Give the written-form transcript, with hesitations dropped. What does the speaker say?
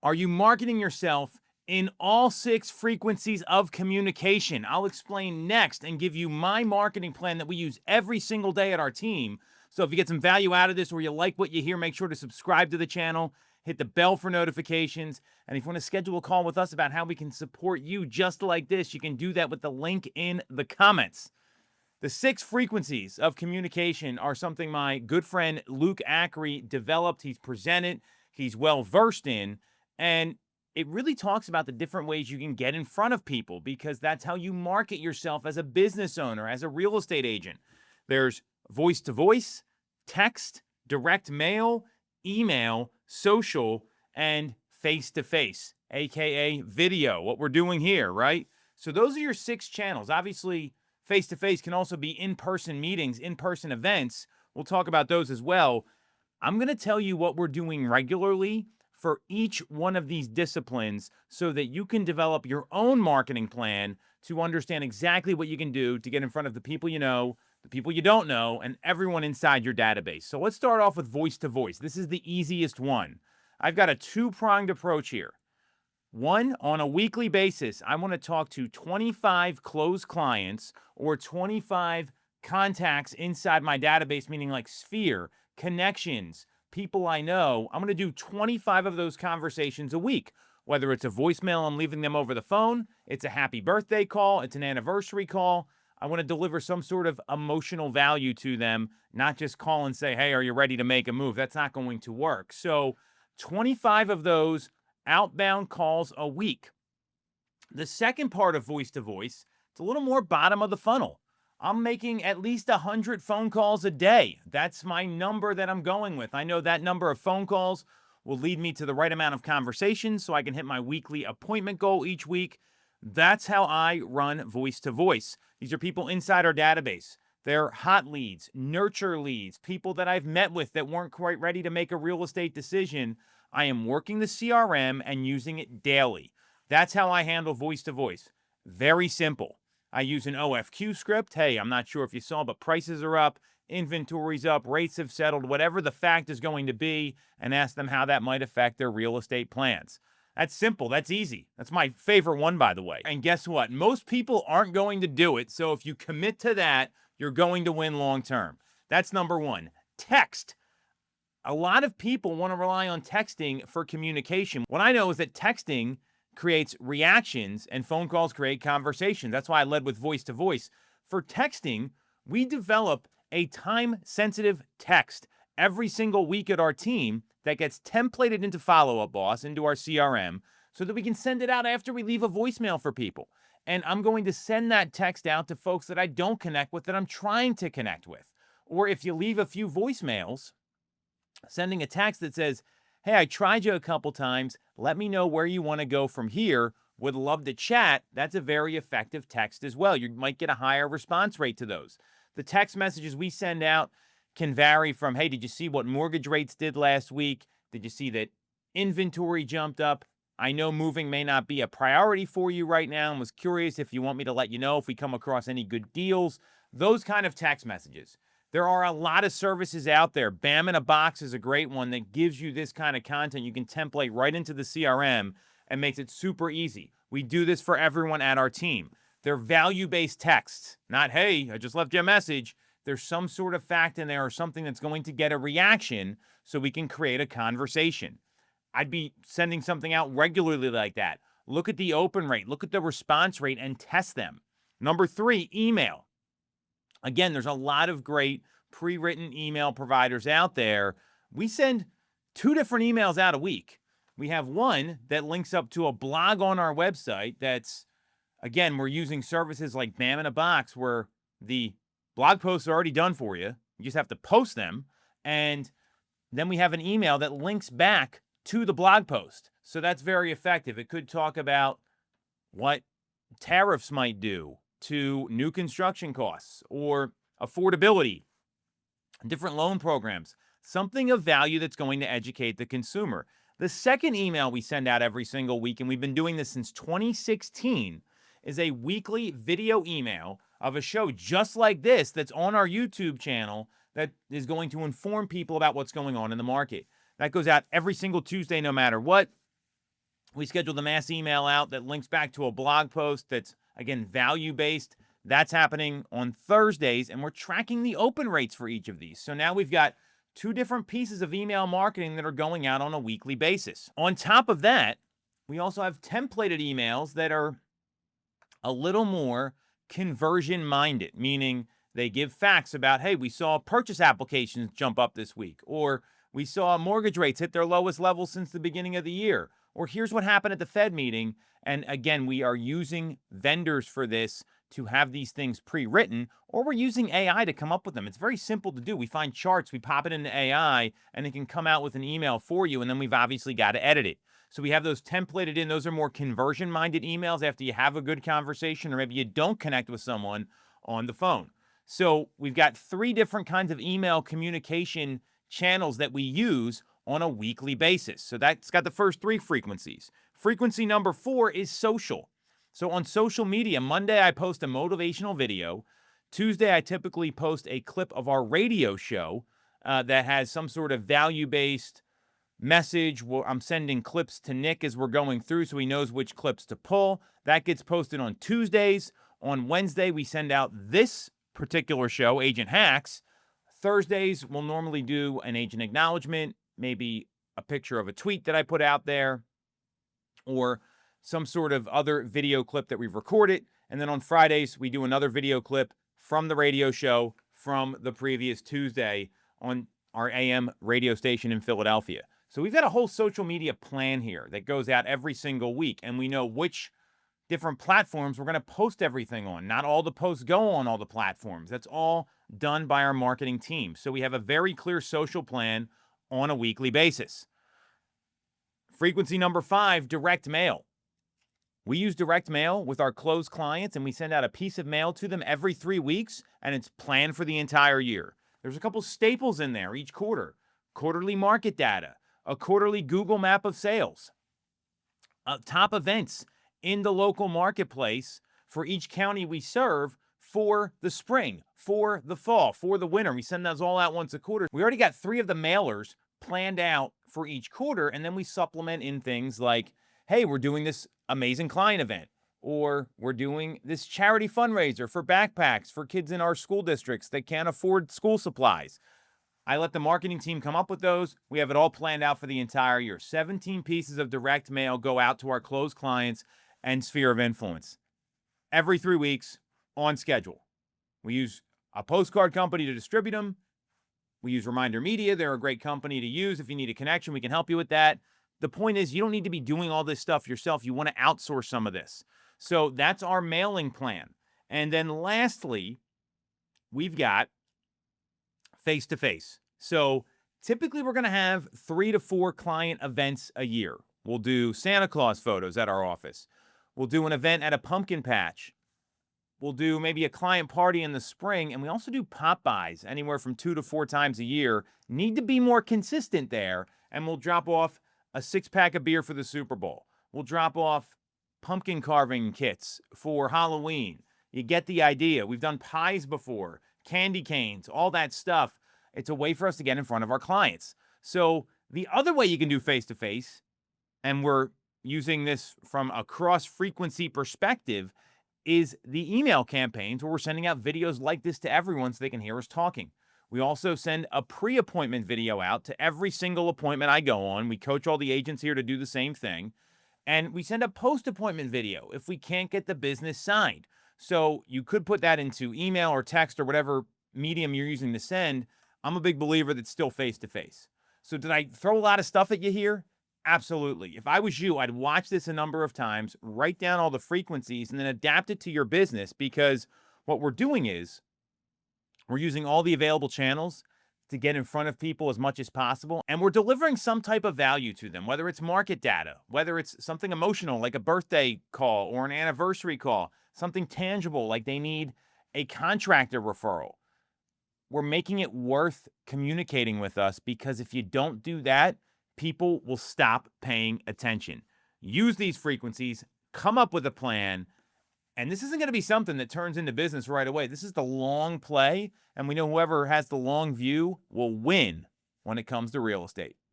Are you marketing yourself in all 6 frequencies of communication? I'll explain next and give you my marketing plan that we use every single day at our team. So if you get some value out of this or you like what you hear, make sure to subscribe to the channel, hit the bell for notifications. And if you want to schedule a call with us about how we can support you just like this, you can do that with the link in the comments. The 6 frequencies of communication are something my good friend Luke Ackery developed. He's presented, he's well versed in, and it really talks about the different ways you can get in front of people because that's how you market yourself as a business owner, as a real estate agent. There's voice to voice, text, direct mail, email, social, and face to face, aka video, what we're doing here, right? So those are your 6 channels. Obviously, face to face can also be in person meetings, in person events. We'll talk about those as well. I'm going to tell you what we're doing regularly for each one of these disciplines so that you can develop your own marketing plan to understand exactly what you can do to get in front of the people you know, the people you don't know, and everyone inside your database. So let's start off with voice to voice. This is the easiest one. I've got a 2-pronged approach here. One, on a weekly basis, I want to talk to 25 closed clients or 25 contacts inside my database, meaning like Sphere, connections, people I know. I'm going to do 25 of those conversations a week, whether it's a voicemail, I'm leaving them over the phone, it's a happy birthday call, it's an anniversary call. I want to deliver some sort of emotional value to them, not just call and say, hey, are you ready to make a move? That's not going to work. So 25 of those outbound calls a week. The second part of voice to voice, it's a little more bottom of the funnel. I'm making at least 100 phone calls a day. That's my number that I'm going with. I know that number of phone calls will lead me to the right amount of conversations so I can hit my weekly appointment goal each week. That's how I run voice to voice. These are people inside our database. They're hot leads, nurture leads, people that I've met with that weren't quite ready to make a real estate decision. I am working the CRM and using it daily. That's how I handle voice to voice. Very simple. I use an OFQ script. Hey, I'm not sure if you saw, but prices are up, inventory's up, rates have settled, whatever the fact is going to be, and ask them how that might affect their real estate plans. That's simple. That's easy. That's my favorite one, by the way. And guess what? Most people aren't going to do it. So if you commit to that, you're going to win long term. That's number one. Text. A lot of people want to rely on texting for communication. What I know is that texting creates reactions and phone calls create conversations. That's why I led with voice to voice. For texting, we develop a time-sensitive text every single week at our team that gets templated into Follow-Up Boss, into our CRM, so that we can send it out after we leave a voicemail for people. And I'm going to send that text out to folks that I don't connect with, that I'm trying to connect with. Or if you leave a few voicemails, sending a text that says, hey, I tried you a couple times. Let me know where you want to go from here. Would love to chat. That's a very effective text as well. You might get a higher response rate to those. The text messages we send out can vary from, hey, did you see what mortgage rates did last week? Did you see that inventory jumped up? I know moving may not be a priority for you right now and was curious if you want me to let you know if we come across any good deals. Those kind of text messages. There are a lot of services out there. Bam in a Box is a great one that gives you this kind of content. You can template right into the CRM and makes it super easy. We do this for everyone at our team. They're value-based texts, not, hey, I just left you a message. There's some sort of fact in there or something that's going to get a reaction so we can create a conversation. I'd be sending something out regularly like that. Look at the open rate, look at the response rate, and test them. Number 3, email. Again, there's a lot of great pre-written email providers out there. We send 2 different emails out a week. We have one that links up to a blog on our website that's, again, we're using services like Bam in a Box where the blog posts are already done for you. You just have to post them. And then we have an email that links back to the blog post. So that's very effective. It could talk about what tariffs might do to new construction costs or affordability, different loan programs, something of value that's going to educate the consumer. The second email we send out every single week, and we've been doing this since 2016, is a weekly video email of a show just like this that's on our YouTube channel that is going to inform people about what's going on in the market. That goes out every single Tuesday, no matter what. We schedule the mass email out that links back to a blog post that's, again, value-based. That's happening on Thursdays, and we're tracking the open rates for each of these. So now we've got two different pieces of email marketing that are going out on a weekly basis. On top of that, we also have templated emails that are a little more conversion-minded, meaning they give facts about, hey, we saw purchase applications jump up this week, or we saw mortgage rates hit their lowest level since the beginning of the year, or here's what happened at the Fed meeting. And again, we are using vendors for this to have these things pre-written, or we're using AI to come up with them. It's very simple to do. We find charts, we pop it into AI, and it can come out with an email for you, and then we've obviously got to edit it. So we have those templated in. Those are more conversion-minded emails after you have a good conversation, or maybe you don't connect with someone on the phone. So we've got three different kinds of email communication channels that we use on a weekly basis. So that's got the first three frequencies. Frequency number 4 is social. So on social media, Monday I post a motivational video. Tuesday I typically post a clip of our radio show that has some sort of value-based message. I'm sending clips to Nick as we're going through so he knows which clips to pull. That gets posted on Tuesdays. On Wednesday, we send out this particular show, Agent Hacks. Thursdays, we'll normally do an agent acknowledgement, maybe a picture of a tweet that I put out there, or some sort of other video clip that we've recorded. And then on Fridays, we do another video clip from the radio show from the previous Tuesday on our AM radio station in Philadelphia. So we've got a whole social media plan here that goes out every single week, and we know which different platforms we're going to post everything on. Not all the posts go on all the platforms. That's all done by our marketing team. So we have a very clear social plan on a weekly basis. Frequency number 5, direct mail. We use direct mail with our closed clients, and we send out a piece of mail to them every 3 weeks, and it's planned for the entire year. There's a couple staples in there each quarter. Quarterly market data, a quarterly Google map of sales, top events in the local marketplace for each county we serve for the spring, for the fall, for the winter. We send those all out once a quarter. We already got 3 of the mailers planned out for each quarter, and then we supplement in things like, hey, we're doing this amazing client event, or we're doing this charity fundraiser for backpacks for kids in our school districts that can't afford school supplies. I let the marketing team come up with those. We have it all planned out for the entire year. 17 pieces of direct mail go out to our closed clients and sphere of influence every 3 weeks on schedule. We use a postcard company to distribute them. We use Reminder Media. They're a great company to use. If you need a connection, we can help you with that. The point is, you don't need to be doing all this stuff yourself. You want to outsource some of this. So that's our mailing plan. And then lastly, we've got face-to-face. So typically we're going to have 3 to 4 client events a year. We'll do Santa Claus photos at our office. We'll do an event at a pumpkin patch. We'll do maybe a client party in the spring, and we also do pop buys anywhere from 2 to 4 times a year. Need to be more consistent there, and we'll drop off a 6-pack of beer for the Super Bowl. We'll drop off pumpkin carving kits for Halloween. You get the idea. We've done pies before, candy canes, all that stuff. It's a way for us to get in front of our clients. So the other way you can do face-to-face, and we're using this from a cross-frequency perspective, is the email campaigns where we're sending out videos like this to everyone so they can hear us talking. We also send a pre-appointment video out to every single appointment I go on. We coach all the agents here to do the same thing. And we send a post-appointment video if we can't get the business signed. So you could put that into email or text or whatever medium you're using to send. I'm a big believer that's still face-to-face. So did I throw a lot of stuff at you here? Absolutely. If I was you, I'd watch this a number of times, write down all the frequencies, and then adapt it to your business, because what we're doing is we're using all the available channels to get in front of people as much as possible, and we're delivering some type of value to them, whether it's market data, whether it's something emotional like a birthday call or an anniversary call, something tangible like they need a contractor referral. We're making it worth communicating with us, because if you don't do that, people will stop paying attention. Use these frequencies, come up with a plan, and this isn't going to be something that turns into business right away. This is the long play, and we know whoever has the long view will win when it comes to real estate.